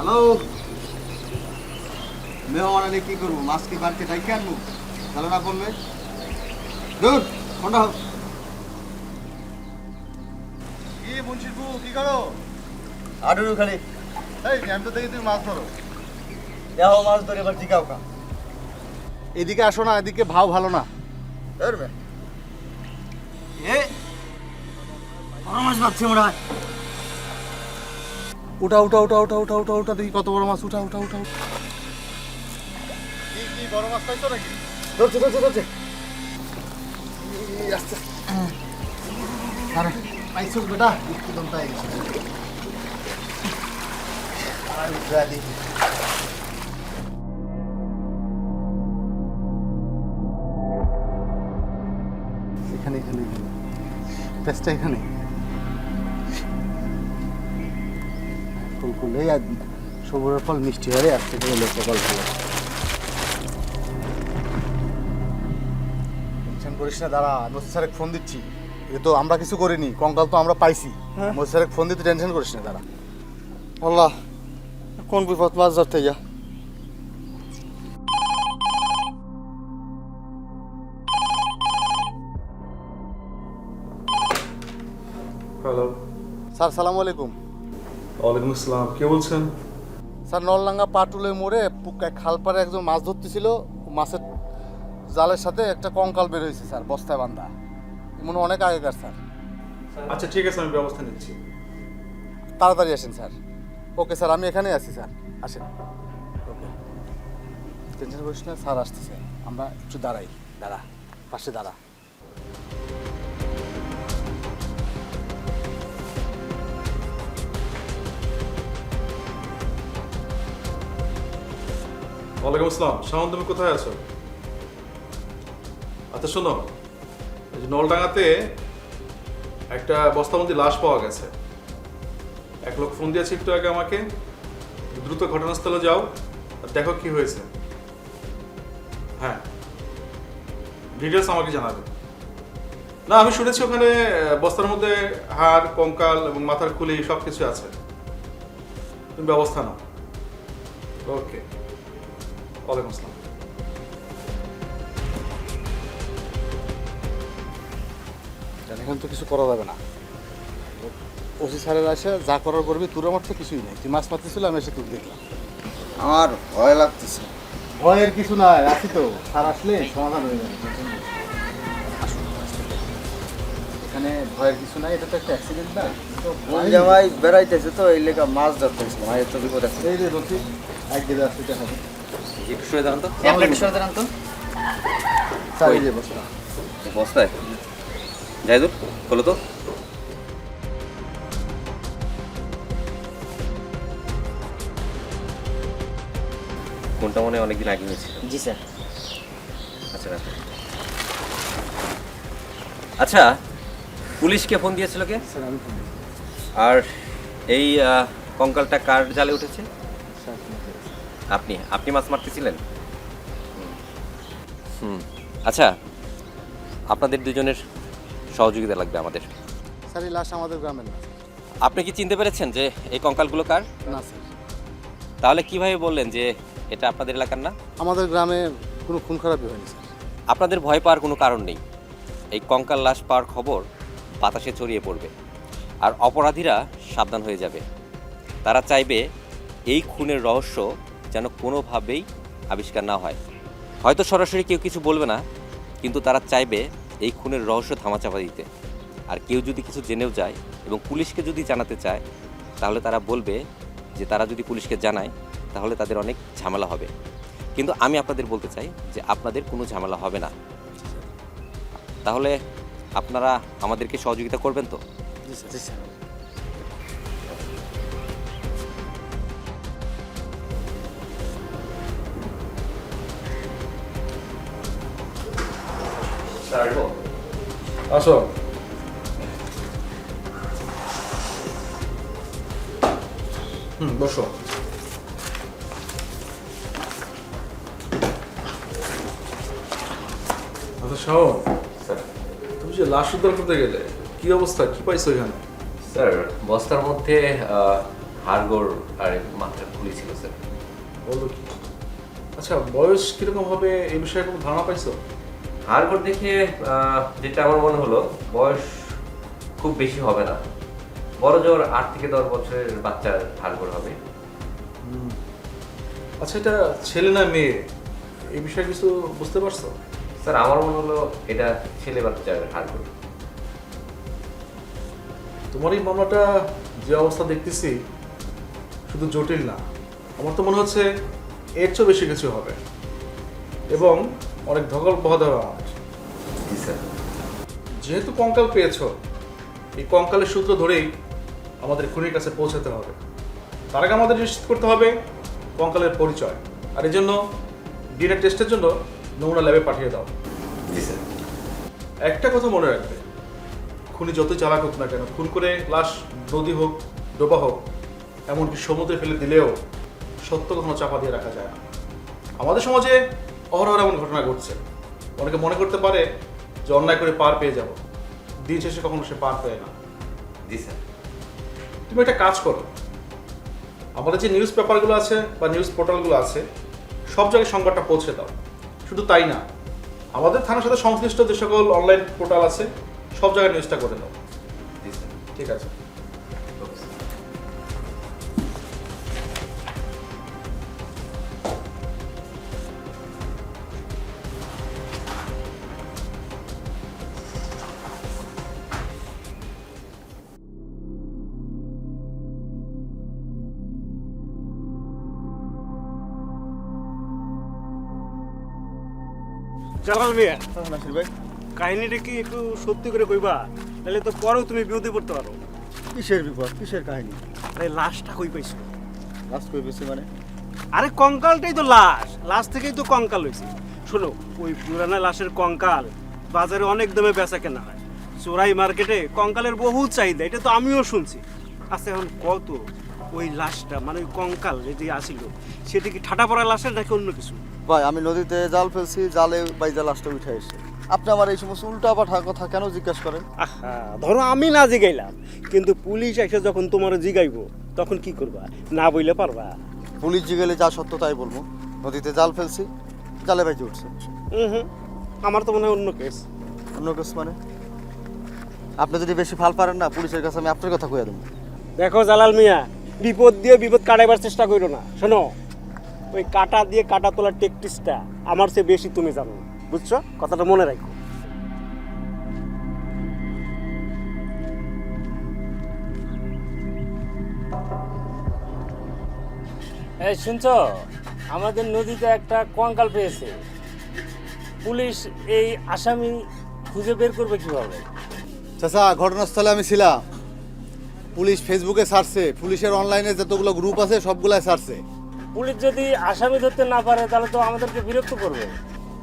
Hello, মেহমান আনে কি করবো? মাছ কি বাড়তে ডাইকে আনবো? তাহলে না করলে দূর কোনটা হোক। কি মুন্সির বউ কি করো? আডুরু খালি এই আমি তো দেখি তুমি মাছ ধরো। দেখো মাছ ধরে এবার জিকাও কা এদিকে আসো না, এদিকে ভাও ভালো না। ধরবে এ বড় মাছ পাচ্ছি মনে হয়। উঠা উঠা উঠা উঠা উঠা উঠা উঠা দেখি কত বড় মাছ। উঠা উঠা উঠা উঠা। কি কি বড় মাছ পাইছো নাকি? ধরছে ধরছে ধরছে আস্তে আরে পাইছো বেটা? একটু দম পাই গেছে। আর উঠা দেখি। এখানে এখানে এখানে পেস্টটা এখানে ফুল ফুলে আর সবুরের ফল মিষ্টি হয়। আজকে থেকে লোক সকাল ভালো। টেনশন করিস না, দাঁড়া নসি স্যারের ফোন দিচ্ছি। এ তো আমরা কিছু করিনি, কঙ্কাল তো আমরা পাইছি। নসি স্যারের ফোন দিতে টেনশন করিস না, দাঁড়া। আল্লাহ কোন বিপদ মাছ ধরতে যা। হ্যালো, স্যার সালামু আলাইকুম। ওয়ালাইকুম আসসালাম। কে বলছেন? স্যার নলডাঙ্গা পাটুলে মোড়ে খালপাড়ে একজন মাছ ধরতেছিল। মাছের জালের সাথে একটা কঙ্কাল বের হয়েছে স্যার, বস্তায় বান্ধা। মনে অনেক আগেকার স্যার। আচ্ছা ঠিক আছে, আমি ব্যবস্থা নিচ্ছি। তাড়াতাড়ি আসেন স্যার। ওকে স্যার, আমি এখানেই আছি স্যার, আসেন। ওকে, টেনশন করিস না, স্যার আসতেছে। আমরা একটু দাঁড়াই, দাঁড়া পাশে দাঁড়া। ওয়ালাইকুম আসসালাম। শাওন, তুমি কোথায় আছো? আচ্ছা শোনো, এই যে নলডাঙ্গাতে একটা বস্তাবন্দি লাশ পাওয়া গেছে। এক লোক ফোন দিয়েছে একটু আগে আমাকে। দ্রুত ঘটনাস্থলে যাও আর দেখো কি হয়েছে। হ্যাঁ, ডিটেলস আমাকে জানাবে। না, আমি শুনেছি ওখানে বস্তার মধ্যে হাড়, কঙ্কাল এবং মাথার খুলি সব কিছু আছে। তুমি ব্যবস্থা নাও। ওকে, ওয়ালাইকুম আসসালাম। এখন তো কিছু করা যাবে না। ওসি স্যারের আসে যা করার করবি, তোর আমার তো কিছুই নেই। তুই মাছ মারতেছিল, আমি এসে তোর দেখলাম। আমার ভয় লাগতেছে। ভয়ের কিছু নাই, আছি তো। স্যার আসলে সমাধান হয়ে যাবে। এখানে ভয়ের কিছু নাই, এটা তো একটা অ্যাক্সিডেন্ট না। জামাই বেড়াইতেছে তো এই লেখা মাছ ধরতেছিল। মায়ের তো বিপদ আছে। এই রে রসি, এক গেলে আসতে হবে। একটু সরে দাঁড়ান তো। একটা সরে দাঁড়ান তো। স্যার এই যে বসে। বস্তায় জাহিদুর খোলো তো। কোনটা মনে হয় অনেকদিন আগে হয়েছিল। জি স্যার। আচ্ছা রাখো। আচ্ছা, পুলিশকে ফোন দিয়েছিল কে? স্যার আমি ফোন দিই। আর এই কঙ্কালটা কার জালে উঠেছে? স্যার আপনি আপনি মাছ মারতেছিলেন? হুম, আচ্ছা, আপনাদের দুজনের সহযোগিতা লাগবে আমাদের। স্যার এই লাশ আমাদের গ্রামের না। আপনি কি চিনতে পেরেছেন যে এই কঙ্কালগুলো কার? না স্যার, তাহলে কিভাবে বললেন যে এটা আপনাদের এলাকার না? আমাদের গ্রামে কোনো খুন খারাপই হয়নি স্যার। আপনাদের ভয় পাওয়ার কোনো কারণ নেই। এই কঙ্কাল লাশ পাওয়ার খবর বাতাসে ছড়িয়ে পড়বে, আর অপরাধীরা সাবধান হয়ে যাবে। তারা চাইবে এই খুনের রহস্য যেন কোনোভাবেই আবিষ্কার না হয়। হয়তো সরাসরি কেউ কিছু বলবে না, কিন্তু তারা চাইবে এই খুনের রহস্য ধামাচাপা দিতে। আর কেউ যদি কিছু জেনেও যায় এবং পুলিশকে যদি জানাতে চায়, তাহলে তারা বলবে যে তারা যদি পুলিশকে জানায় তাহলে তাদের অনেক ঝামেলা হবে। কিন্তু আমি আপনাদের বলতে চাই যে আপনাদের কোনো ঝামেলা হবে না। তাহলে আপনারা আমাদেরকে সহযোগিতা করবেন তো? জি স্যার, জি স্যার। আসো। বসো। আচ্ছা শাওন, তুমি যে লাশ উদ্ধার করতে গেলে কি অবস্থা, কি পাইছো এখানে? স্যার, বস্তার মধ্যে হাড়গোড় আর মাথার খুলি ছিল স্যার। বললো কি? আচ্ছা, বয়স কিরকম হবে এই বিষয়ে কোনো ধারণা পাইছো? হাড়গোড় দেখে যেটা আমার মনে হলো, বয়স খুব বেশি হবে না, বড় জোর 8 থেকে 10 বছরের বাচ্চার হাড়গোড় হবে। আচ্ছা, এটা ছেলে না মেয়ে এই বিষয়ে কিছু বুঝতে পারছো? স্যার আমার মনে হলো এটা ছেলে বাচ্চার হাড়গোড়। তোমার এই মামলাটা যে অবস্থা দেখতেছি শুধু জটিল না, আমার তো মনে হচ্ছে এর চেয়েও বেশি কিছু হবে এবং অনেক ধকল বহাতে হবে আমাদের। জি স্যার। যেহেতু কঙ্কাল পেয়েছো, এই কঙ্কালের সূত্র ধরেই আমাদের খুনির কাছে পৌঁছাতে হবে। তার আগে আমাদের নিশ্চিত করতে হবে কঙ্কালের পরিচয়, আর এই জন্য ডিএনএ টেস্টের জন্য নমুনা ল্যাবে পাঠিয়ে দাও। জি স্যার। একটা কথা মনে রাখবে, খুনি যতই চালাক হোক না কেন, খুন করে লাশ নদী হোক, ডোবা হোক, এমনকি সমুদ্রে ফেলে দিলেও সত্য কখনো চাপা দিয়ে রাখা যায় না। আমাদের সমাজে অহরহ এমন ঘটনা ঘটছে। অনেকে মনে করতে পারে যে অন্যায় করে পার পেয়ে যাব, দিন শেষে কখনো সে পার পেয়ে না। জি স্যার। তুমি একটা কাজ করো, আমাদের যে নিউজ পেপারগুলো আছে বা নিউজ পোর্টালগুলো আছে সব জায়গায় সংবাদটা পৌঁছে দাও। শুধু তাই না, আমাদের থানার সাথে সংশ্লিষ্ট যে সকল অনলাইন পোর্টাল আছে সব জায়গায় নিউজটা করে দাও। জি স্যার। ঠিক আছে। Okay sir. জালাল মিয়া, নাসির ভাই, কাহিনীটা কি একটু সত্যি করে কইবা? তাহলে তো পরেও তুমি বিপদে পড়তে পারো। কিসের বিপদ, কিসের কাহিনী? আরে লাশটা কই পাইছো? লাস্ট কই বেশি মানে? আরে কঙ্কালটাই তো লাশ, লাশ থেকেই তো কঙ্কাল হয়েছে। শোনো, ওই পুরানা লাশের কঙ্কাল বাজারে অনেক দামে বেচা কেনা হয়, চোরাই মার্কেটে কঙ্কালের বহু চাহিদা, এটা তো আমিও শুনছি। আচ্ছা এখন কত ওই লাশটা মানে ওই কঙ্কাল যেটি আসিল সেটা কি ঠাটা পড়া লাশের নাকি অন্য কিছু? ভাই আমি নদীতে জাল ফেলছি, জালে বাইজা লাশটা উঠে এসে। আপনি আমার এই সমস্ত উল্টা পাঠা কথা কেন জিজ্ঞাসা করেন? আহা, ধরো আমি না জিগাইলাম, কিন্তু পুলিশ এসে যখন তোমার জিগাইবো তখন কি করবা? না বইলে পারবা? পুলিশ জিগেলে যা সত্য তাই বলবো। নদীতে জাল ফেলছি, জালে বাইজে উঠছে। হুম, আমার তো মনে হয় অন্য কেস। অন্য কেস মানে? আপনি যদি বেশি ফাল পারেন না, পুলিশের কাছে আমি আপনার কথা কইয়া দেবো। দেখো জালাল মিয়া, বিপদ দিয়ে বিপদ কাটাইবার চেষ্টা করো না। শোনো, ওই কাটা দিয়ে কাটা তোলার টেকটিক্সটা আমার চেয়ে বেশি তুমি জানো, বুঝছো? কথাটা মনে রাখো। এই শুনছো, আমাদের নদীতে একটা কঙ্কাল পেয়েছে। পুলিশ এই আসামি খুঁজে বের করবে কিভাবে? চাচা, ঘটনাস্থলে আমি ছিলাম। পুলিশ ফেসবুকে ছাড়ছে, পুলিশের অনলাইনে যতগুলো গ্রুপ আছে সবগুলাই ছাড়ছে। পুলিশ যদি আসামি ধরতে না পারে তাহলে তো আমাদেরকে বিরক্ত করবে।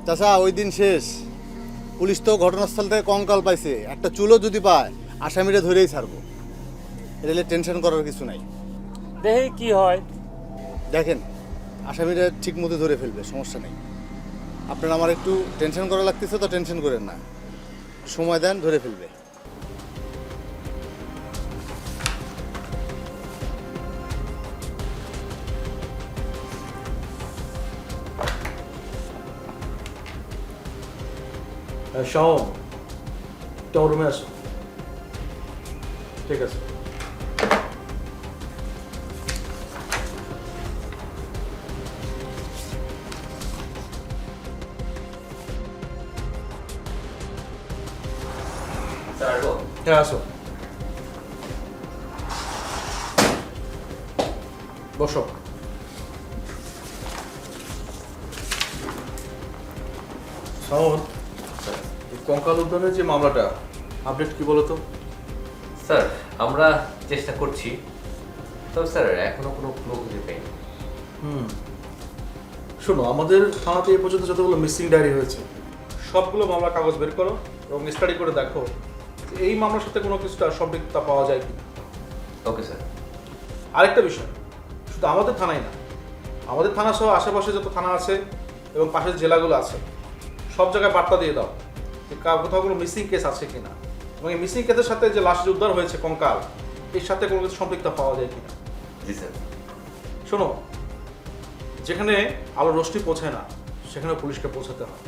চাচা, ওই দিন শেষ। পুলিশ তো ঘটনাস্থল থেকে কঙ্কাল পাইছে, একটা চুলও যদি পায় আসামিরা ধরেই ছাড়বো। এটা টেনশন করার কিছু নাই। দেখি কি হয়। দেখেন, আসামিরা ঠিক মতো ধরে ফেলবে, সমস্যা নেই। আপনার আমার একটু টেনশন করা লাগতেছে তো টেনশন করেন না, সময় দেন, ধরে ফেলবে। শাওন, তোমার রুমে আসো। ঠিক আছে। স্যার আসবো? হ্যাঁ, আসো, বসো। শাওন, এই কঙ্কাল উদ্ধারের যে মামলাটা, আপডেট কি বলো তো? স্যার আমরা চেষ্টা করছি, তবে স্যার এখনো কোনো ক্লু খুঁজে পাইনি। শোনো, আমাদের থানাতে এই পর্যন্ত যতগুলো মিসিং ডায়েরি হয়েছে সবগুলো মামলার কাগজ বের করো এবং স্টাডি করে দেখো যে এই মামলার সাথে কোনো কিছুটা সম্পৃক্ততা পাওয়া যায় কি। Okay sir. আরেকটা বিষয়, শুধু আমাদের থানায় না, আমাদের থানা সহ আশেপাশে যত থানা আছে এবং পাশের জেলাগুলো আছে সব জায়গায় বার্তা দিয়ে দাও যে কোথাও কোনো মিসিং কেস আছে কিনা, এবং এই মিসিং কেসের সাথে যে লাশ যে উদ্ধার হয়েছে কঙ্কাল, এর সাথে কোনো কিছু সম্পৃক্ত পাওয়া যায় কিনা। জি স্যার। শোনো, যেখানে আলোর রোশনি পৌঁছায় না সেখানে পুলিশকে পৌঁছাতে হয়।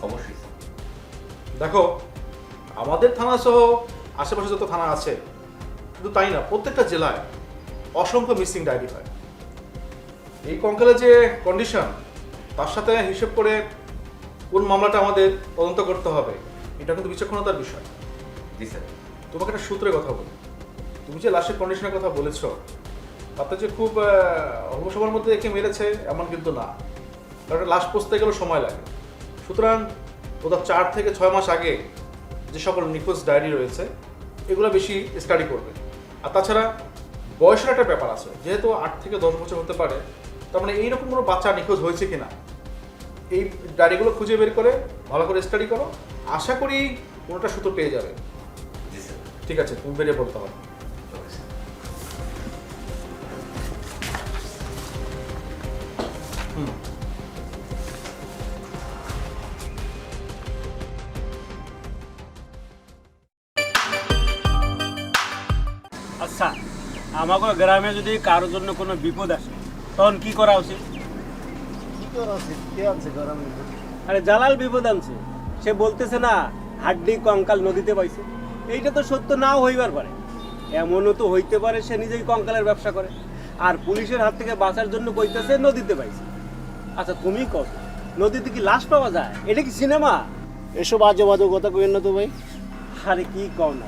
অবশ্যই স্যার। দেখো, আমাদের থানা সহ আশেপাশে যত থানা আছে, শুধু তাই না, প্রত্যেকটা জেলায় অসংখ্য মিসিং ডায়েরি হয়। এই কঙ্কালের যে কন্ডিশন, তার সাথে হিসেব করে কোন মামলাটা আমাদের তদন্ত করতে হবে, এটা কিন্তু বিচক্ষণতার বিষয়। জি স্যার। তোমাকে একটা সূত্রে কথা বলি, তুমি যে লাশের কন্ডিশনের কথা বলেছ, তাতে যে খুব অল্প সময়ের মধ্যে একে মেরেছে এমন কিন্তু না, কারণ লাশ পৌঁছতে গেলেও সময় লাগে। সুতরাং কোথাও 4 থেকে 6 মাস আগে যে সকল নিখোঁজ ডায়েরি রয়েছে এগুলো বেশি স্টাডি করবে। আর তাছাড়া বয়সের একটা ব্যাপার আছে, যেহেতু 8 থেকে 10 বছর হতে পারে, তার মানে এইরকম কোনো বাচ্চা নিখোঁজ হয়েছে কিনা এই ডায়েরিগুলো খুঁজে বের করে ভালো করে স্টাডি করো, আশা করি কোনোটা সূত্র পেয়ে যাবে। জি স্যার। ঠিক আছে, তুমি বেরিয়ে বলতে হবে। Okay sir. আচ্ছা, আমাকে গ্রামে যদি কারোর জন্য কোনো বিপদ আসে তখন কি করা উচিত? আরে জালাল বিপদ আনছে, সে বলতেছে না হাড্ডি কঙ্কাল নদীতে পাইছে। এইটা তো সত্য নাও হইবার পারে, এমনও তো হইতে পারে সে নিজেই কঙ্কালের ব্যবসা করে আর পুলিশের হাত থেকে বাঁচার জন্য কইতেছে নদীতে পাইছে। আচ্ছা তুমি কও, নদীতে কি লাশ পাওয়া যায়? এটা কি সিনেমা? এসব আজে বাজে কথা কইেন না তো ভাই। আরে কি কও না,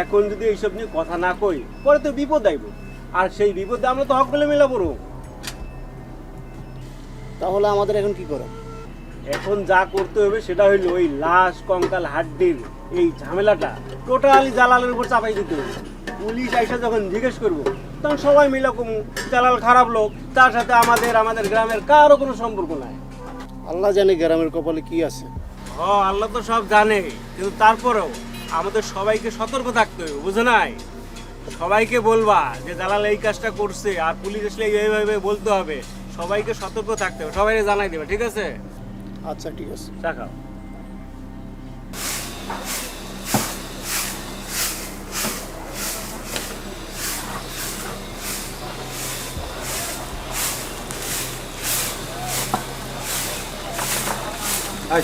এখন যদি এইসব নিয়ে কথা না কই পরে তো বিপদ আইব, আর সেই বিপদে আমরা তো হক গলে মিলা পড়ব। তাহলে আমাদের এখন কি করা? এখন যা করতে হবে সেটা হইলো ওই লাশ কঙ্কাল হাড্ডির এই ঝামেলাটা টোটালি জালালের উপর চাপাই দিতে হবে। পুলিশ আইসা যখন জিজ্ঞেস করবো তখন সবাই মিলে কমু জালাল খারাপ লোক, তার সাথে আমাদের গ্রামের কারো কোনো সম্পর্ক নাই। আল্লাহ জানে গ্রামের কপালে কি আছে। আল্লাহ তো সব জানে, কিন্তু তারপরেও আমাদের সবাইকে সতর্ক থাকতে হবে, বুঝে নাই? সবাইকে বলবা যে জালাল এই কাজটা করছে, আর পুলিশ আসলে এইভাবে বলতে হবে, সবাইকে সতর্ক থাকতে হবে, সবাইকে জানাই দেবে, ঠিক আছে? আচ্ছা ঠিক আছে। দেখাও।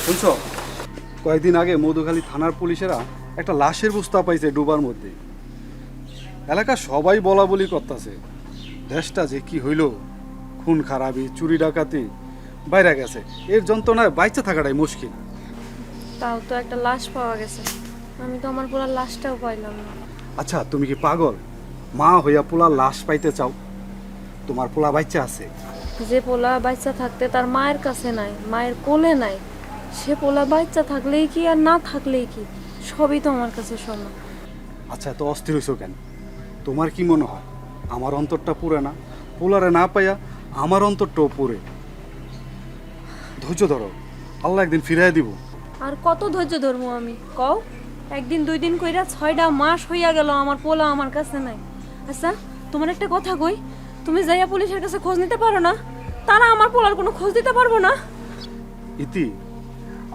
শুনছো, কয়েকদিন আগে মধুখালী থানার পুলিশেরা একটা লাশের বস্তা পাইছে ডুবার মধ্যে। এলাকা সবাই বলা বলি করতেছে, দেশটা যে কি হইল, খুন খারাপি চুরি ডাকাতি বাইরে গেছে, এর যন্ত্রণায় বাইচে থাকাটাই মুশকিল। তাও তো একটা লাশ পাওয়া গেছে, আমি তো আমার পোলার লাশটাও পাইলাম না। আচ্ছা তুমি কি পাগল? মা হইয়া পোলা লাশ পাইতে চাও? তোমার পোলা বাচ্চা আছে। যে পোলা বাচ্চা থাকতে তার মায়ের কাছে নাই, মায়ের কোলে নাই, সে পোলা বাচ্চা থাকলেই কি আর না থাকলেই কি, সবই তো আমার কাছে সমান। আচ্ছা তো অস্থির হইছো কেন? তোমার কি মনে হয় আমার অন্তরটা পুরে না? পোলারে না পাইয়া আমার অন্তরটাও পুরে। ধৈর্য ধরো, আল্লাহ একদিন ফিরাই দিব। আর কত ধৈর্য ধরবো আমি কও? একদিন দুই দিন কইরা 6টা মাস হইয়া গেল আমার পোলা আমার কাছে নাই। আচ্ছা তোমার একটা কথা কই, তুমি যাইয়া পুলিশের কাছে খোঁজ নিতে পারো না? তারা আমার পোলার কোনো খোঁজ দিতে পারবো না? ইতি,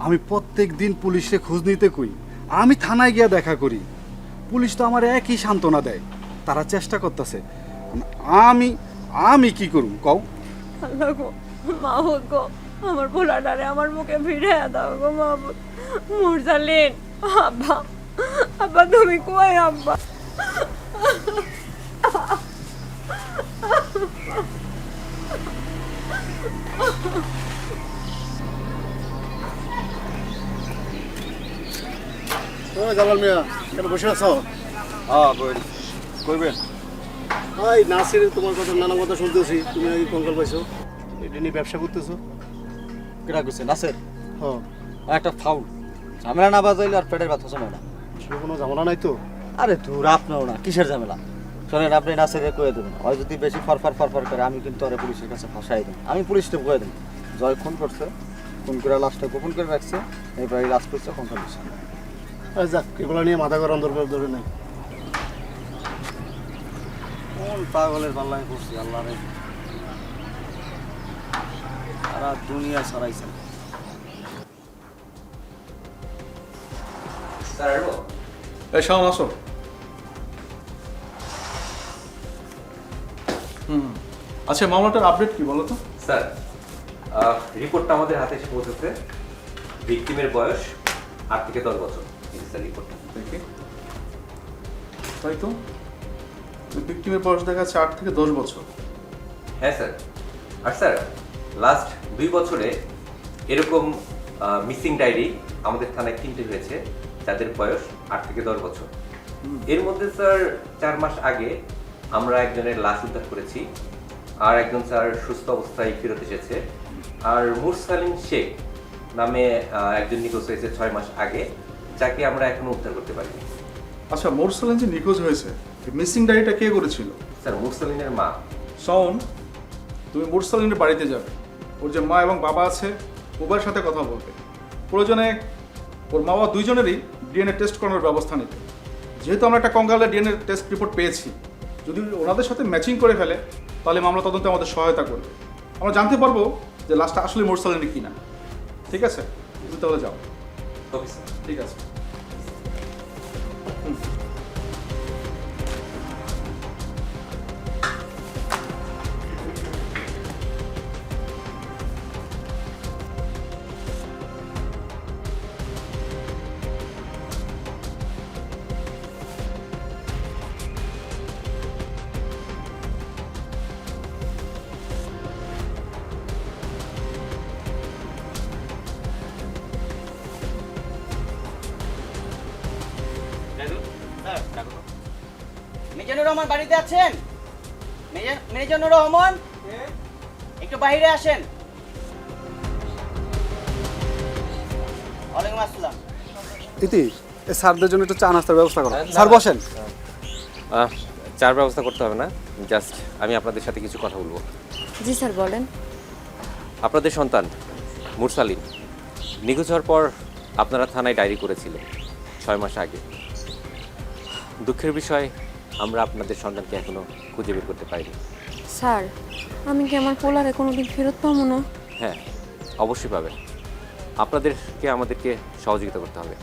আমি প্রত্যেক দিন পুলিশে খোঁজ নিতে কই, আমি থানায় গিয়া দেখা করি, পুলিশ তো আমার একই সান্ত্বনা দেয়, তারা চেষ্টা করতেছে। আমি আমি কি করুম কও? আল্লাহ গো, মাহবুব গো, আমার পোলাটারে আমার মুখে ফিরে দাও গো মাহবুব। মুরজালিন, আব্বা, আব্বা তুমি কই আব্বা? ও জালাল মিয়া, কেন বসে আছো? হ্যাঁ কইবেন। ভাই নাসিরের তোমার কথা নানা কথা শুনতেছি, তুমি নাকি কঙ্কাল পাইছো, এটা নিয়ে ব্যবসা করতেছো। কেটা কইছে নাসের? হ্যাঁ, একটা ফাউল ঝামেলা না বাজাইলে আর পেটের ব্যথা সময় না। আসলে কোনো ঝামেলা নাই তো? আরে দূর, আপনাও না, কিসের ঝামেলা? শোনেন, আপনি নাসেরে কয়ে দেবেন, হয় যদি বেশি ফরফর করে আমি কিন্তু আরে পুলিশের কাছে ফাঁসাই দেব। আমি পুলিশকে কয়ে দেব জয় খুন করছে, খুন করে লাশটা গোপন করে রাখছে, এবার এই লাশ করছে কঙ্কাল দিচ্ছে। আরে যাক, এগুলো নিয়ে মাথা গরম দরকার ধরে নাই। কোন পাগলের পাল্লায় পড়ছি আল্লাহ রে, সারা দুনিয়া ছাড়াইছে। স্যার আসবো? এই শাওন আসো। হুম, আচ্ছা মামলাটার আপডেট কি বলো তো? স্যার রিপোর্টটা আমাদের হাতে এসে পৌঁছেছে। ভিকটিমের বয়স 8 থেকে 10 বছর। এই স্যার রিপোর্টটা। দেখি, তাই তো ভিকটিমের বয়স দেখা যাচ্ছে 8 থেকে 10 বছর। হ্যাঁ স্যার। আর স্যার লাস্ট 2 বছরে এরকম মিসিং ডায়েরি আমাদের থানায় 3টে হয়েছে, যাদের বয়স 8 থেকে 10 বছর। এর মধ্যে স্যার 4 মাস আগে আমরা একজনের লাশ উদ্ধার করেছি, আর একজন স্যার সুস্থ অবস্থায় ফেরত এসেছে। আর মুরসালিম শেখ নামে একজন নিখোঁজ হয়েছে 6 মাস আগে, যাকে আমরা এখনো উদ্ধার করতে পারিনি। আচ্ছা, মোরসালিন যে নিখোঁজ হয়েছে, মিসিং ডায়েরিটা কে করেছিল? স্যার মুরসালিনের মা। শাওন, তুমি মুরসালিনের বাড়িতে যাবে, ওর যে মা এবং বাবা আছে উভয়ের সাথে কথা বলবে। প্রয়োজনে ওর মা বাবা দুইজনেরই ডিএনএ টেস্ট করানোর ব্যবস্থা নিতে। যেহেতু আমরা একটা কঙ্কালের ডিএনএ টেস্ট রিপোর্ট পেয়েছি, যদি ওনাদের সাথে ম্যাচিং করে ফেলে তাহলে মামলা তদন্তে আমাদের সহায়তা করবে। আমরা জানতে পারবো যে লাস্টটা আসলে মুরসালিনের কিনা। ঠিক আছে, তুমি তাহলে যাও। Okay sir. ঠিক আছে। মিজানুর রহমান বাড়িতে আছেন? মিজানুর রহমান, একটু বাইরে আসেন। ওয়ালাইকুম আসসালাম। ইতি এই স্যারদের জন্য একটু চা নাস্তার ব্যবস্থা করো। স্যার বসেন। চার ব্যবস্থা করতে হবে না, জাস্ট আমি আপনাদের সাথে কিছু কথা বলবো। জি স্যার বলেন। আপনাদের সন্তান মুরসালিন নিখোঁজ হওয়ার পর আপনারা থানায় ডায়েরি করেছিলেন 6 মাস আগে। দুঃখের বিষয়, আমরা আপনাদের সন্তানকে এখনো খুঁজে বের করতে পারিনি। স্যার আমি কি আমার পোলারে কোনোদিন ফেরত পাবো না? হ্যাঁ, অবশ্যই পাবেন। আপনাদেরকে আমাদেরকে সহযোগিতা করতে হবে।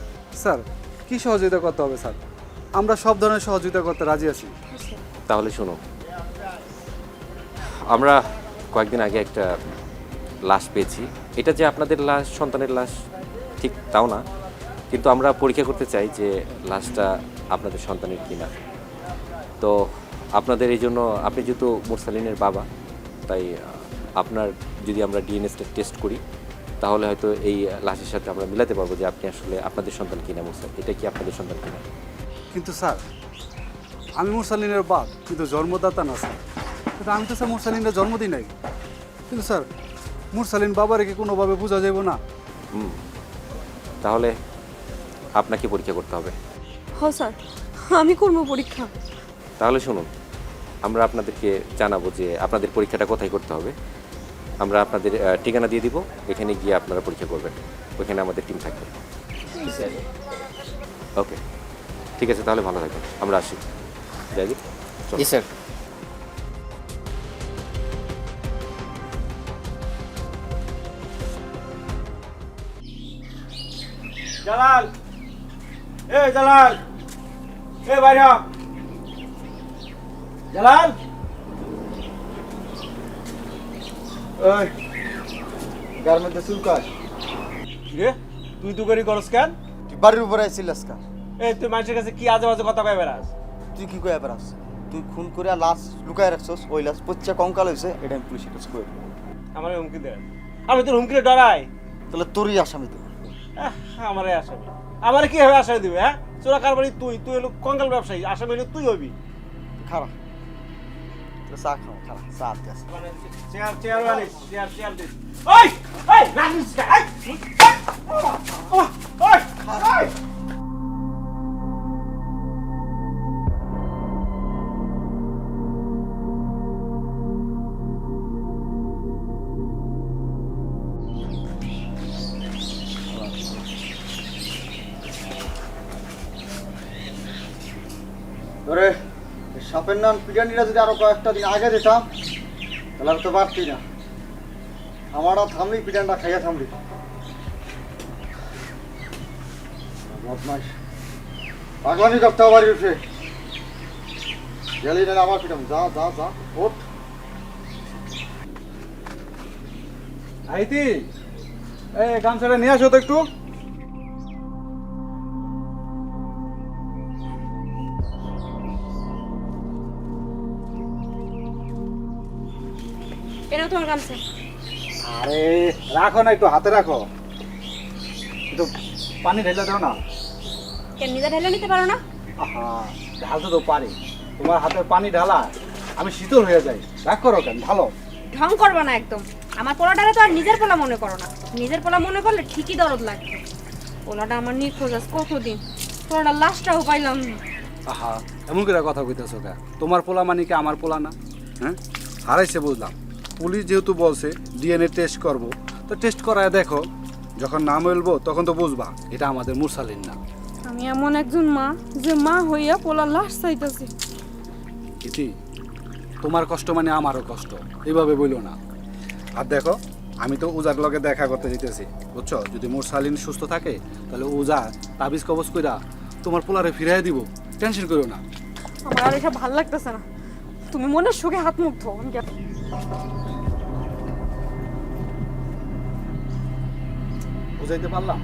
স্যার কি সহযোগিতা করতে হবে স্যার? আমরা সব ধরনের সহযোগিতা করতে রাজি আছি। তাহলে শুনো, আমরা কয়েকদিন আগে একটা লাশ পেয়েছি। এটা যে আপনাদের লাশ, সন্তানের লাশ, ঠিক তাও না, কিন্তু আমরা পরীক্ষা করতে চাই যে লাশটা আপনাদের সন্তানের কিনা। তো আপনাদের এই জন্য, আপনি যেহেতু মুরসালিনের বাবা, তাই আপনার যদি আমরা ডিএনএ টেস্ট করি তাহলে হয়তো এই লাশের সাথে আমরা মিলাতে পারবো যে আপনি আসলে আপনাদের সন্তান কিনা। মুরসালিন, এটা কি আপনাদের সন্তান কিনা? কিন্তু স্যার আমি মুরসালিনের বাপ, কিন্তু জন্মদাতা না স্যার। কিন্তু আমি তো স্যার মুরসালিনের জন্ম দিই নাই। কিন্তু স্যার মুরসালিন বাবা রেখে কোনোভাবে বোঝা যাবে না। তাহলে আপনাকে পরীক্ষা করতে হবে। হ্যাঁ স্যার আমি করবো পরীক্ষা। তাহলে শুনুন, আমরা আপনাদেরকে জানাবো যে আপনাদের পরীক্ষাটা কোথায় করতে হবে। আমরা আপনাদের ঠিকানা দিয়ে দিব, এখানে গিয়ে আপনারা পরীক্ষা করবেন। ওইখানে আমাদের টিম থাকবে। ওকে, ঠিক আছে, তাহলে ভালো থাকবেন। আমরা আসি। যাই। জি স্যার। জালাল, জালাল, বাইরে হ। জালাল, ওই গার্মেন্টে চুলকায় রে তুই তো করি করস কেন? তুই বাড়ির উপরে আইছিলাস কা? তুই মানুষের কাছে কি আজে বাজে কথা কয়ে বেড়াস? তুই কি কয়ে বেড়াস? তুই খুন করে লাশ লুকায় রাখছস, ওই লাশ পচ্চা কঙ্কাল হয়েছে, এটা আমি পুলিশের কাছে কয়ে দেবো। আমার হুমকি দে। আমি তোর হুমকিতে ডরাই? তাহলে তোরই আসামি তো। আমারে আসামি? আমার কি হবে আসামি দিবে? হ্যাঁ, চোরা কারবারি তুই, তুই হলো কঙ্কাল ব্যবসায়ী, আসামি হলে তুই হবি। খারাপ চা খাও, খারাপ চা আনতে আসে। Chair chair Anis, chair chair this. ওই ওই রাখিস কা? ওই ওই ওই ধরে সাপের নাম পিটানিটা যদি আরো কয়েকটা দিন আগে দিতাম তাহলে আমি তো পারতি না। আমারও থামলি, পিটানটা খাইয়া থামলি। বদমাইশ পাগলামি করতে বাড়ি উঠে গেলি না, আমার পিটাম। যা যা যা, ওঠ। ভাইতি গামছাটা নিয়ে আসো তো একটু। এটা তোমার গামছা। আরে রাখো না, একটু হাতে রাখো, একটু পানি ঢেলে দাও না। কেন নিজে ঢেলে নিতে পারো না? আহা, ঢালতে তো পারি, তোমার হাতের পানি ঢালা আমি শীতল হয়ে যাই। রাগ করো কেন, ঢালো। ঢং করবে না একদম। আমার পোলাটারে তো আর নিজের পোলা মনে করো না। নিজের পোলা মনে করলে ঠিকই দরদ লাগবে। পোলাটা আমার নিখোঁজ আজ কতদিন, পোলাটার লাশটাও পাইলাম না। আহা, এমন করে কথা কইতেছো কে? তোমার পোলা মানে কি আমার পোলা না? হ্যাঁ, হারাইছে বুঝলাম। পুলিশ যেহেতু বলছে ডিএনএ টেস্ট করব, তো টেস্ট করায় দেখো, যখন নাম বলবো তখন তো বুঝবা এটা আমাদের মুরসালিন না। আমি এমন একজন মা যে মা হইয়া পোলার লাশ চাইতেছি। ইতি, তোমার কষ্ট মানে আমারও কষ্ট, এইভাবে বইলো না। আর দেখো, আমি তো উজার লগে দেখা করতে যেতেছি, বুঝছো? যদি মুরসালিন সুস্থ থাকে তাহলে উজা তাবিজ কবজ কইরা তোমার পোলারে ফিরাই দিব, টেনশন করো না। আমার আর এসব ভাল লাগতেছে না। তুমি মনের সুখে হাত মুখ ধো। আমি বুঝাইতে পারলাম?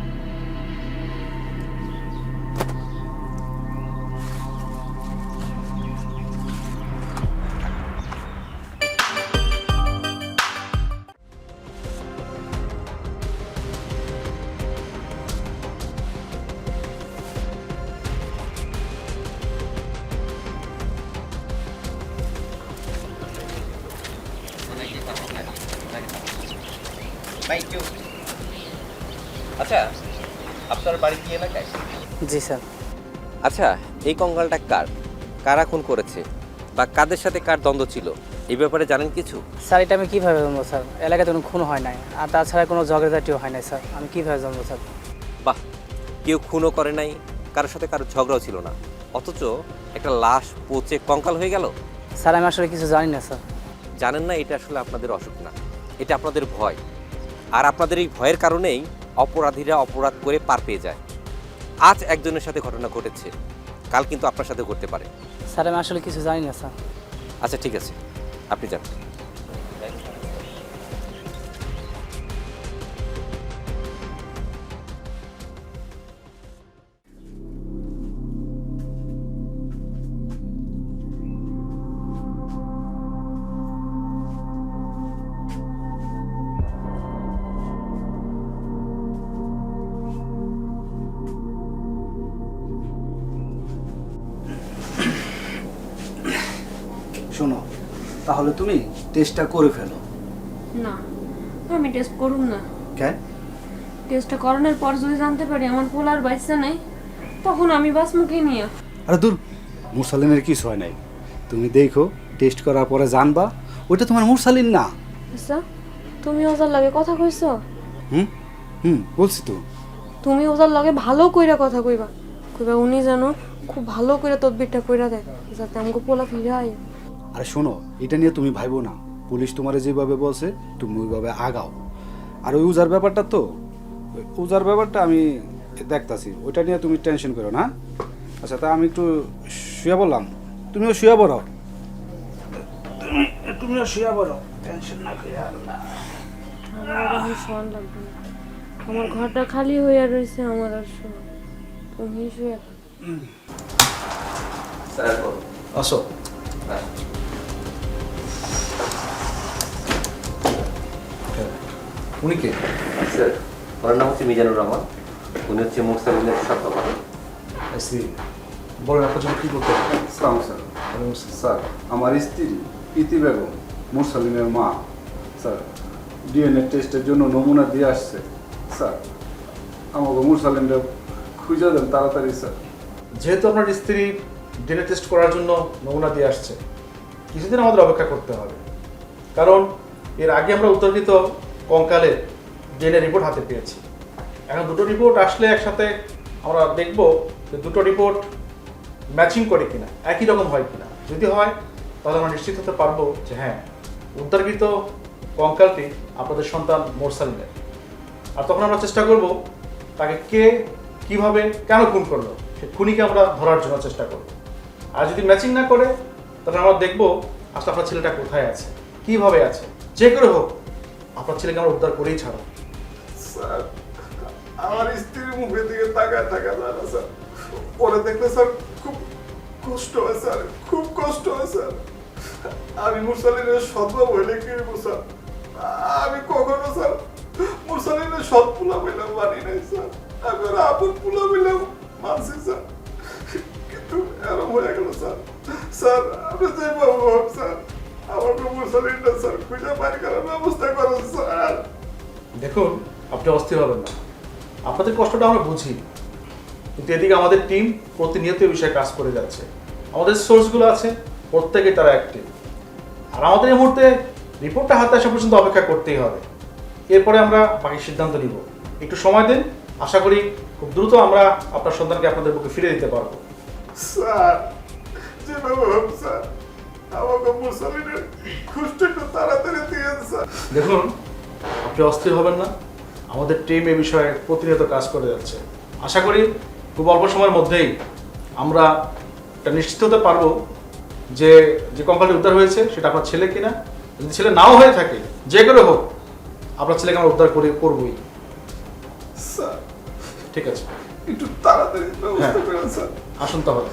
ভাই চুপ। আচ্ছা, আপনার বাড়ি কি এলাকায়? জি স্যার। আচ্ছা, এই কঙ্কালটা কার, কারা খুন করেছে বা কাদের সাথে কার দ্বন্দ্ব ছিল, এই ব্যাপারে জানেন কিছু? স্যার এটা আমি কীভাবে জানবো স্যার? এলাকায় কোনো খুন হয় নাই, আর তাছাড়া কোনো ঝগড়াঝাটিও হয় নাই স্যার। আমি কীভাবে জানবো স্যার? বাহ, কেউ খুনও করে নাই, কারোর সাথে কারোর ঝগড়াও ছিল না, অথচ একটা লাশ পচে কঙ্কাল হয়ে গেল। স্যার আমি আসলে কিছু জানি না স্যার। জানেন না, এটা আসলে আপনাদের অসুখ না, এটা আপনাদের ভয়। আর আপনাদের এই ভয়ের কারণেই অপরাধীরা অপরাধ করে পার পেয়ে যায়। আজ একজনের সাথে ঘটনা ঘটেছে, কাল কিন্তু আপনার সাথে ঘটতে পারে। স্যার আমি আসলে কিছু জানি না স্যার। আচ্ছা ঠিক আছে, আপনি যান। শোনো, তাহলে তুমি টেস্টটা করে ফেলো। না, আমি টেস্ট করুম না। কেন? টেস্টটা করানোর পর যদি জানতে পারি আমার পোলার বাচ্চা নাই, তখন আমি বাস মুখে নিয়ে। আরে দূর, মুরসালিনের কিছু হয় নাই। তুমি দেখো, টেস্ট করার পরে জানবা ওইটা তোমার মুরসালিন না। আচ্ছা, তুমি ওজার লগে কথা কইছো? হুম হুম, বলছি তো। তুমি ওজার লগে ভালো কইরা কথা কইবা, কইবা উনি যেন খুব ভালো কইরা তদবিরটা কইরা দেয়, যাতে আমাকে পোলা ফিরে আয়। আরে শোনো, এটা নিয়ে তুমি ভাইবো না। পুলিশ তোমারে যেভাবে বলছে তুমি ওইভাবে আগাও। আর ওই উজার ব্যাপারটা তো, ওই উজার ব্যাপারটা আমি দেখতাছি, ওইটা নিয়ে তুমি টেনশন করো না। আচ্ছা, তা আমি একটু শুয়ে বললাম, তুমিও শুয়ে পড়ো। তুমিও শুয়ে পড়ো, টেনশন না করে। আমার আর এখন শোয়ান লাগবে না। আমার ঘরটা খালি হইয়া রয়েছে, আমার আর শোয়া। তুমি শুয়ে আসো। উনি কে? স্যার, ওনার নাম হচ্ছে মিজানুর রহমান, উনি হচ্ছে মুরসালিনের সৎবাবা। বলেন আপনার জন্য কী করতে হবে? সালাম স্যার। স্যার, আমার স্ত্রী ইতি বেগম, মুরসালিনের মা, স্যার ডিএনএ টেস্টের জন্য নমুনা দিয়ে আসছে। স্যার, আমাকে মুরসালিনটা খুঁজে দেন তাড়াতাড়ি স্যার। যেহেতু আপনার স্ত্রী ডিএনএ টেস্ট করার জন্য নমুনা দিয়ে আসছে, কিছুদিন আমাদের অপেক্ষা করতে হবে, কারণ এর আগে আমরা উত্তরকৃত কঙ্কালের ডিএনএ রিপোর্ট হাতে পেয়েছি। এখন দুটো রিপোর্ট আসলে একসাথে আমরা দেখব যে দুটো রিপোর্ট ম্যাচিং করে কিনা, একই রকম হয় কিনা। যদি হয় তাহলে আমরা নিশ্চিত হতে পারবো যে হ্যাঁ, উদ্ধারকৃত কঙ্কালটি আপনাদের সন্তান মোরসালিনের। আর তখন আমরা চেষ্টা করব তাকে কে, কিভাবে, কেন খুন করলো, সে খুনিকে আমরা ধরার জন্য চেষ্টা করব। আর যদি ম্যাচিং না করে তাহলে আমরা দেখব আসলে আপনার ছেলেটা কোথায় আছে, কিভাবে আছে। যে করে হোক আপনার ছেলেকে আমরা উদ্ধার করেই ছাড়ো। স্যার আমার স্ত্রীর মুখের দিকে তাকায় থাকা যায় না স্যার, পরে দেখলে স্যার খুব কষ্ট হয় স্যার, খুব কষ্ট হয় স্যার। আমি মুরসালিনের সৎবা হইলে কি হইব স্যার? আমি কখনো স্যার মুরসালিনের সৎ পোলা বললাম মানি নাই স্যার, আমি ওর আপন পোলা বললাম মানছি স্যার, কিন্তু এরম হয়ে গেল স্যার। স্যার আপনি যাই বাবু স্যার, আমাকে মুরসালিনটা স্যার খুঁজে পাই করার ব্যবস্থা করেন স্যার। দেখুন, আপনি অস্থির হবেন না, আপনাদের কষ্টটা আমরা বুঝি, কিন্তু এদিকে আমাদের টিম প্রতিনিয়ত এই বিষয়ে কাজ করে যাচ্ছে। আমাদের সোর্সগুলো আছে, প্রত্যেকে তারা অ্যাক্টিভ। আর আমাদের এই মুহূর্তে রিপোর্টটা হাতে আসা পর্যন্ত অপেক্ষা করতেই হবে, এরপরে আমরা বাকি সিদ্ধান্ত নিব। একটু সময় দিন, আশা করি খুব দ্রুত আমরা আপনার সন্তানকে আপনাদের বুকে ফিরে দিতে পারবো। স্যার যেভাবে হোক স্যার আমাকে মুরসালিনের খুঁজতে একটু তাড়াতাড়ি দিয়ে স্যার। দেখুন, আপনি অস্থির হবেন না, আমাদের টিম এ বিষয়ে প্রতিনিয়ত কাজ করে যাচ্ছে। আশা করি খুব অল্প সময়ের মধ্যেই আমরা এটা নিশ্চিত হতে পারবো যে যে কঙ্কালটি উদ্ধার হয়েছে সেটা আপনার ছেলে কিনা। যদি ছেলে নাও হয়ে থাকে, যে করে হোক আপনার ছেলেকে আমরা উদ্ধার করবই। স্যার ঠিক আছে, একটু তাড়াতাড়ি ব্যবস্থা করেন স্যার। আসুন তাহলে,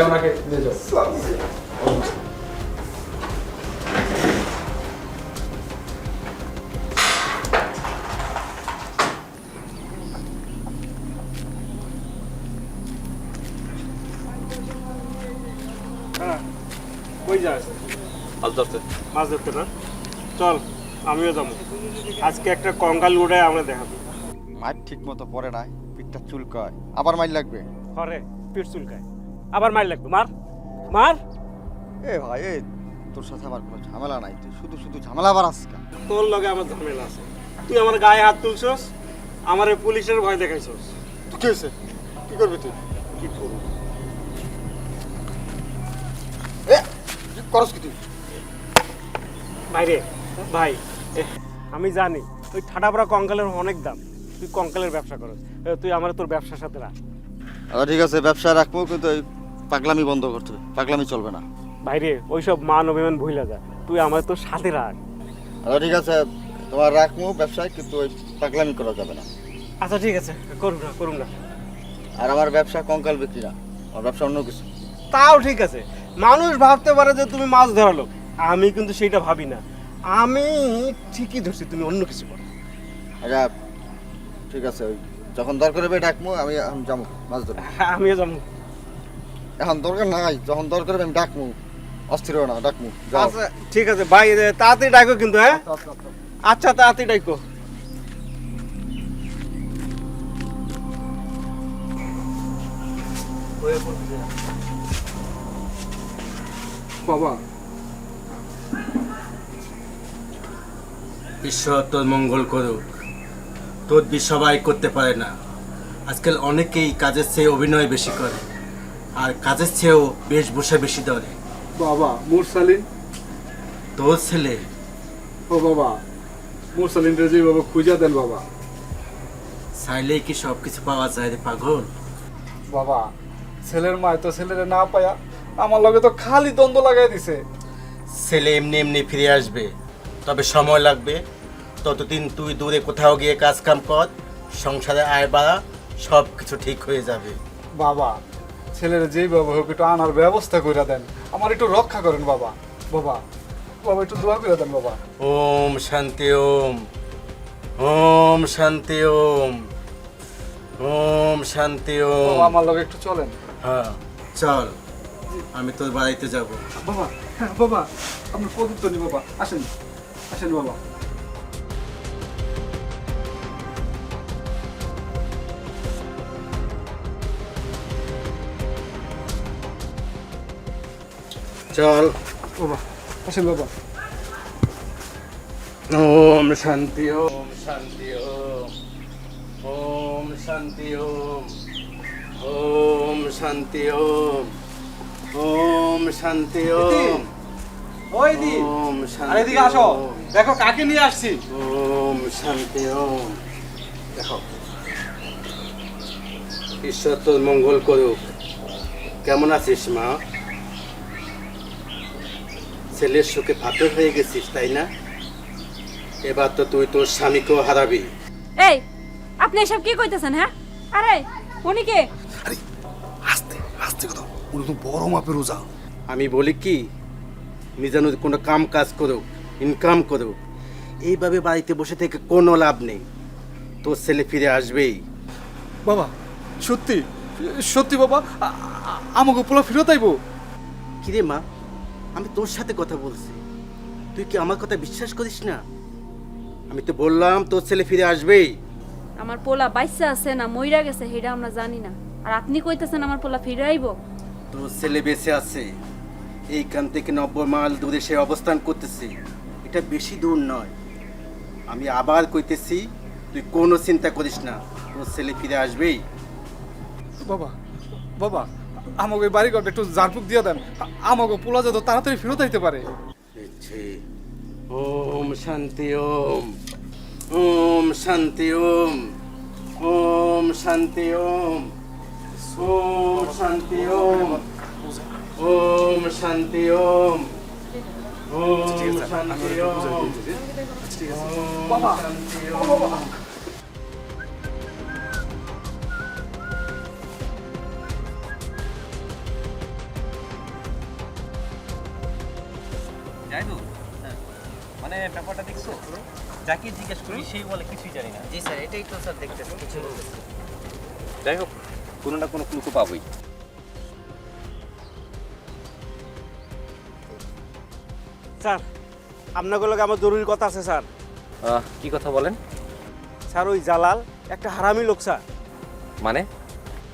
ওনাকে নিয়ে যাও। স্যার হ্যাঁ, কই যাস? মাছ ধরতে। মাছ ধরতে না? চল আমিও যাবো, আজকে একটা কঙ্কাল উড়ায় আমরা দেখাবো। মার ঠিক মতো পড়ে নাই, পিঠটা চুলকায়, আবার মাইর লাগবে। হরে পিঠ চুলকায়, আবার মার লাগবে, মার মার। এ ভাই এ, তোর সাথে আমার কোনো ঝামেলা নাই, তুই শুধু শুধু ঝামেলা বাড়াস কেন? তোর লগে আমার ঝামেলা আছে, তুই আমার গায়ে হাত তুলছস, আমার পুলিশের ভয় দেখাইছস। তুই কি হয়েছে? কি করবি তুই? কি করব? এ কি করস কি তুই? ভাইরে ভাই, আমি জানি ওই ঠাডাপড়া কঙ্কালের অনেক দাম, তুই কঙ্কালের ব্যবসা করস, তুই আমার তোর ব্যবসার সাথে রাখ। আচ্ছা ঠিক আছে, ব্যবসা রাখবো, কিন্তু ওই পাগলামি বন্ধ করতে হবে, পাগলামি চলবে না। ভাইরে ওইসব মান অভিমান ভুইলা যা, তুই আমার তোর সাথে রাখ। আচ্ছা ঠিক আছে, তোমার রাখবো ব্যবসায়, কিন্তু ওই পাগলামি করা যাবে না। আচ্ছা ঠিক আছে, করুন না করুন না। আর আমার ব্যবসা কঙ্কাল বিক্রি না, আমার ব্যবসা অন্য কিছু। তাও ঠিক আছে, মানুষ ভাবতে পারে যে তুমি মাছ ধরালো, আমি কিন্তু সেটা ভাবি না, আমি ঠিকই ধরছি তুমি অন্য কিছু করো। আচ্ছা ঠিক আছে, ওই যখন দরকার হবে ডাকবো, আমি এখন যাবো মাছ ধরে। আমিও যাবো। এখন দরকার নাই, যখন দরকার হবে আমি ডাকবো, অস্থির হও না, ডাকবো। যাও। আচ্ছা ঠিক আছে ভাই, তাড়াতাড়ি ডাকো কিন্তু। হ্যাঁ আচ্ছা, তাড়াতাড়ি ডাকো। বাবা, ঈশ্বর তোর মঙ্গল করুক, তোর সবাই করতে পারে না। আজকাল অনেকেই কাজের চেয়ে অভিনয় বেশি করে, আর কাজের চেয়েও বেশভূষা বেশি ধরে। বাবা মুরসালিন, তোর ছেলে ও বাবা মুরসালিনটা যেভাবে খুঁজে দেন বাবা। চাইলেই কি সব কিছু পাওয়া যায় রে পাগল? বাবা ছেলের মায় তো ছেলেরে না পায়া আমার লগে তো খালি দ্বন্দ্ব লাগাই দিছে। ছেলে এমনি এমনি ফিরে আসবে, তবে সময় লাগবে। ততদিন তুই দূরে কোথাও গিয়ে কাজ কাম কর, সংসারে আয় বাড়া, সব কিছু ঠিক হয়ে যাবে। বাবা ছেলের যেইভাবে হোক একটু আনার ব্যবস্থা করে দেন, আমার একটু রক্ষা করেন বাবা। বাবা বাবা একটু দোয়া করে দেন বাবা। ওম শান্তি ওম, ওম শান্তি ওম, ওম শান্তি ওম। বাবা আমার লগে একটু চলেন। হ্যাঁ চল, আমি তোর বাড়িতে যাব। বাবা হ্যাঁ বাবা, আপনার পবিত্র নি বাবা, আসেন আসেন বাবা। চল বাবা আসেন বাবা। ওম শান্তি ওম, শান্তি ওম, ওম শান্তি ওম, ওম শান্তি ওম, ওম শান্তি ওম। ওই দি, ওম আরে শান্তি এদিকে আসো, ওম, দেখো কাকে নিয়ে আসছি। ওম শান্তি ওম। দেখো, ঈশ্বর তোর মঙ্গল করুক। কেমন আছিস মা? ছেলের সুখে ফাতর হয়ে গেছিস তাই না? এবার তো তুই তোর স্বামীকেও হারাবি। এই আপনি এসব কি কইতেছেন? হ্যাঁ, আরে উনি কে? আরে আস্তে আস্তে কথা, উনি তো বড় মাপের রোজা। আমি বলি কি, মিজানুর কোনো কাম কাজ করো, ইনকাম করো, এইভাবে বাড়িতে বসে থেকে কোনো লাভ নেই। তোর ছেলে ফিরে আসবেই। বাবা সত্যি সত্যি বাবা, আমাকে পোলা ফেরত আইবো? কিরে মা, আমি তোর সাথে কথা বলছি, তুই কি আমার কথা বিশ্বাস করিস না? আমি তো বললাম তোর ছেলে ফিরে আসবেই। আমার পোলা বাইসা আছে না মইরা গেছে সেটা আমরা জানি না, আর আপনি কইতেছেন আমার পোলা ফিরে আইবো? তোর ছেলে বেঁচে আছে, এইখান থেকে 90 মাইল দূরে সে অবস্থান করতেছে, এটা বেশি দূর নয়। আমি আবার কইতেছি, তুই কোনো চিন্তা করিস না, তোর ছেলে ফিরে আসবেই। বাবা বাবা, আমাকে বাড়ি ঘরটা একটু জারপুক দিয়ে দেন, আমাকে পোলা যত তাড়াতাড়ি ফেরত আইতে পারে। ওম শান্তি ওম, ওম শান্তি ওম, ওম শান্তি ওম, ওম শান্তি ওম, ওম শান্তি ওম, ওম শান্তি ওম, বাবা বাবা, মানে ব্যাপারটা দেখছো, যাকে জিজ্ঞেস করি সেই বলে কিছুই জানি না। জি স্যার, এটাই তো স্যার দেখতেছি, কিছু বলতেছি। যাই হোক, কোনো না কোনো ক্লু তো পাবোই। স্যার আপনাদের লগে আমার জরুরি কথা আছে স্যার। কি কথা বলেন? স্যার ওই জালাল একটা হারামি লোক স্যার।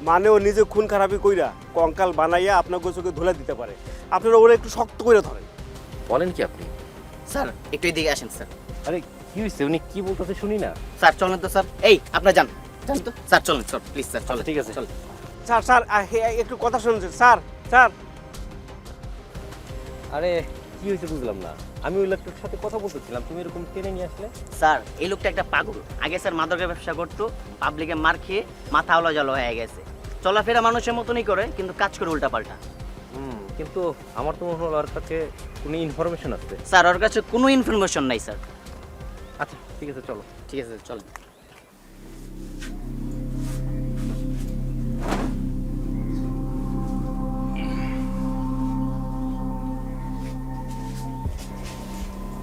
মানে ও নিজে খুন খারাপি কইরা কঙ্কাল বানাইয়া আপনার গোছকে ধুলা দিতে পারে, আপনারা ওরা একটু শক্ত করে ধরেন। বলেন কি আপনি? স্যার একটু এদিকে আসেন স্যার। আরে কি হয়েছে, উনি কি বলতেছে শুনি না। স্যার চলেন তো স্যার, এই আপনারা যান যান তো স্যার, চলেন স্যার প্লিজ স্যার চলেন। ঠিক আছে, চলেন স্যার স্যার একটু কথা শুনছেন স্যার? স্যার আরে কি হয়েছে বুঝলাম না। আমি ওই লোকটার সাথে কথা বলতেছিলাম, তুমি এরকম টেনে নিয়ে আসলে। স্যার এই লোকটা একটা পাগল। আগে স্যার মাদকের ব্যবসা করতো, পাবলিকে মার খেয়ে মাথা আলো জল হয়ে গেছে। চলাফেরা মানুষের মতনই করে, কিন্তু কাজ করে উল্টা পাল্টা। কিন্তু আমার তো মনে হলো ওর কাছে কোনো ইনফরমেশন আছে। স্যার ওর কাছে কোনো ইনফরমেশন নাই স্যার। আচ্ছা ঠিক আছে, চলো। ঠিক আছে চলেন।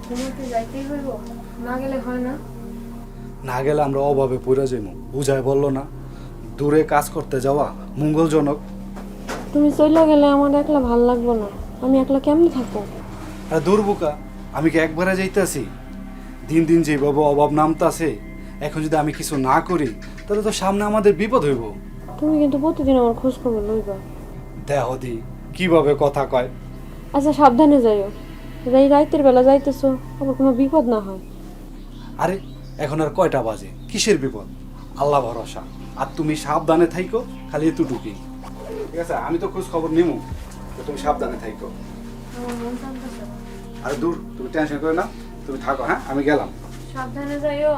তোমাকে যাইতেই হইব, না গেলে হয় না। না গেলে আমরা অভাবে পড়ে যাইমু, বুঝায় বললো না, দূরে কাজ করতে যাওয়া মঙ্গলজনক। তুমি চলে গেলে আমার একলা ভাল লাগবে না, আমি একলা কেমনে থাকবো? আর দুর্বোকা, আমি কি একবারে যাইতেছি? দিন দিন যেভাবে অভাব নামতাছে, এখন যদি আমি কিছু না করি তাহলে তো সামনে আমাদের বিপদ হইব। তুমি কিন্তু প্রতিদিন আমার খোঁজ খবর লইবা। দেহ দি কিভাবে কথা কয়। আচ্ছা সাবধানে যাইও, এই রাতের বেলা যাইতেছো, আবার কোনো বিপদ না হয়। আরে এখন আর কয়টা বাজে, কিসের বিপদ? আল্লাহ ভরসা। আর তুমি সাবধানে থাইকো, খালি এতটুকুই। ঠিক আছে, আমি তো খোঁজ খবর নিমু, তুমি সাবধানে থাইকো। আরে দূর, তুমি টেনশন করো না, তুমি থাকো। হ্যাঁ, আমি গেলাম। সাবধানে যাইও।